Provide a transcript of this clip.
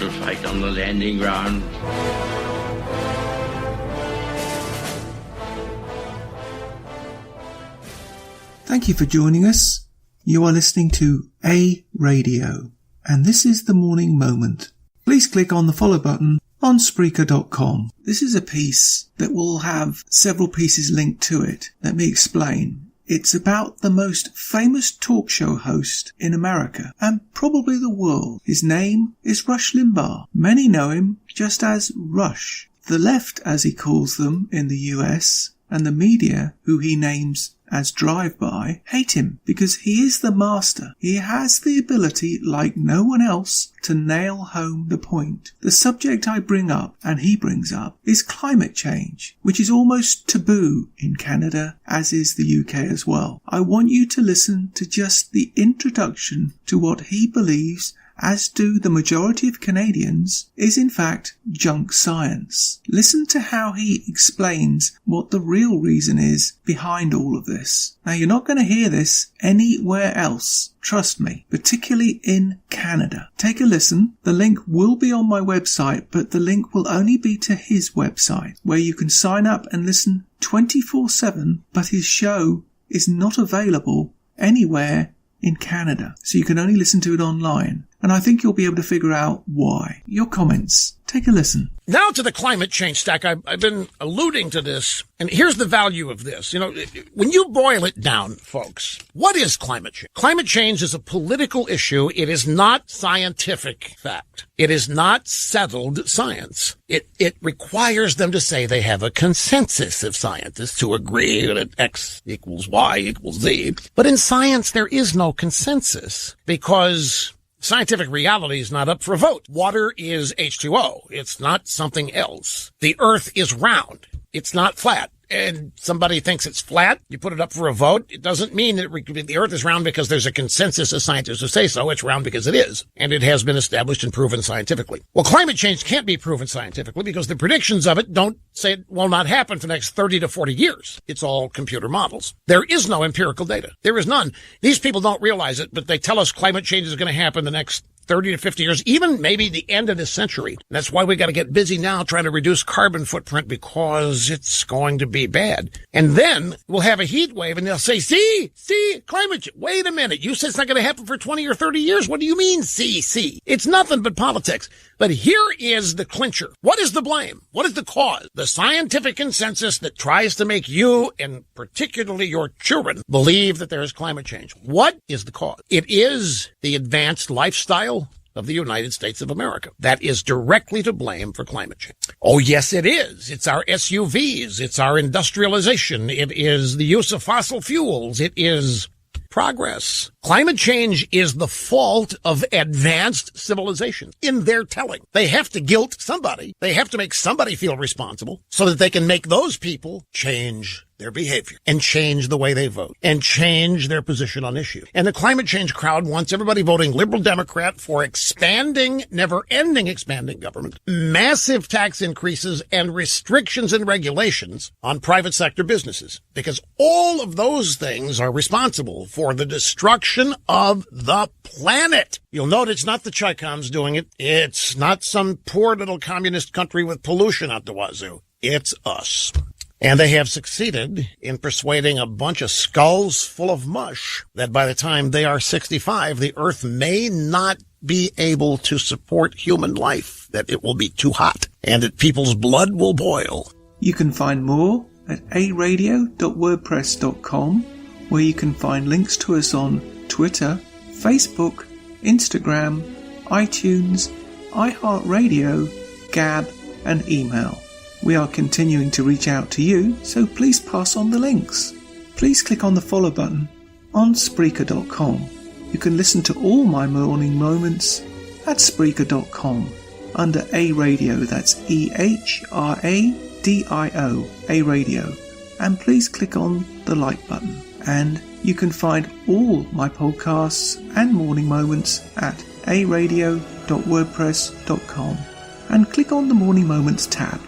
to fight on the landing ground. Thank you for joining us. You are listening to A Radio, and this is The Morning Moment. Please click on the follow button on Spreaker.com. This is a piece that will have several pieces linked to it. Let me explain. It's about the most famous talk show host in America and probably the world. His name is Rush Limbaugh. Many know him just as Rush. The left, as he calls them in the US, and the media, who he names as Drive-By, hate him because he is the master. He has the ability, like no one else, to nail home the point. The subject I bring up, and he brings up, is climate change, which is almost taboo in Canada, as is the UK as well. I want you to listen to just the introduction to what he believes, as do the majority of Canadians, is in fact junk science. Listen to how he explains what the real reason is behind all of this. Now, you're not going to hear this anywhere else, trust me, particularly in Canada. Take a listen. The link will be on my website, but the link will only be to his website, where you can sign up and listen 24/7, but his show is not available anywhere in Canada, so you can only listen to it online. And I think you'll be able to figure out why. Your comments. Take a listen. Now to the climate change stack. I've been alluding to this, and here's the value of this. You know, when you boil it down, folks, what is climate change? Climate change is a political issue. It is not scientific fact. It is not settled science. It requires them to say they have a consensus of scientists who agree that X equals Y equals Z. But in science, there is no consensus because scientific reality is not up for a vote. Water is H2O. It's not something else. The earth is round. It's not flat. And somebody thinks it's flat, you put it up for a vote. It doesn't mean that the earth is round because there's a consensus of scientists who say so. It's round because it is. And it has been established and proven scientifically. Well, climate change can't be proven scientifically because the predictions of it don't say it will not happen for the next 30 to 40 years. It's all computer models. There is no empirical data. There is none. These people don't realize it, but they tell us climate change is going to happen the next 30 to 50 years, even maybe the end of this century. And that's why we got to get busy now trying to reduce carbon footprint because it's going to be bad. And then we'll have a heat wave and they'll say, see, climate change. Wait a minute. You said it's not going to happen for 20 or 30 years. What do you mean, see? It's nothing but politics. But here is the clincher. What is the blame? What is the cause? The scientific consensus that tries to make you, and particularly your children, believe that there is climate change. What is the cause? It is the advanced lifestyle of the United States of America. That is directly to blame for climate change. Oh, yes, it is. It's our SUVs. It's our industrialization. It is the use of fossil fuels. It is progress. Climate change is the fault of advanced civilization in their telling. They have to guilt somebody. They have to make somebody feel responsible so that they can make those people change their behavior and change the way they vote and change their position on issues. And the climate change crowd wants everybody voting liberal Democrat for expanding, never-ending expanding government, massive tax increases, and restrictions and regulations on private sector businesses, because all of those things are responsible for the destruction of the planet. You'll note it's not the Chicans doing it. It's not some poor little communist country with pollution out the wazoo. It's us. And they have succeeded in persuading a bunch of skulls full of mush that by the time they are 65, the earth may not be able to support human life, that it will be too hot, and that people's blood will boil. You can find more at aradio.wordpress.com, where you can find links to us on Twitter, Facebook, Instagram, iTunes, iHeartRadio, Gab, and email. We are continuing to reach out to you, so please pass on the links. Please click on the follow button on Spreaker.com. You can listen to all my morning moments at Spreaker.com under A Radio, that's EHRADIO, A Radio. And please click on the like button. And you can find all my podcasts and morning moments at aradio.wordpress.com and click on the Morning Moments tab.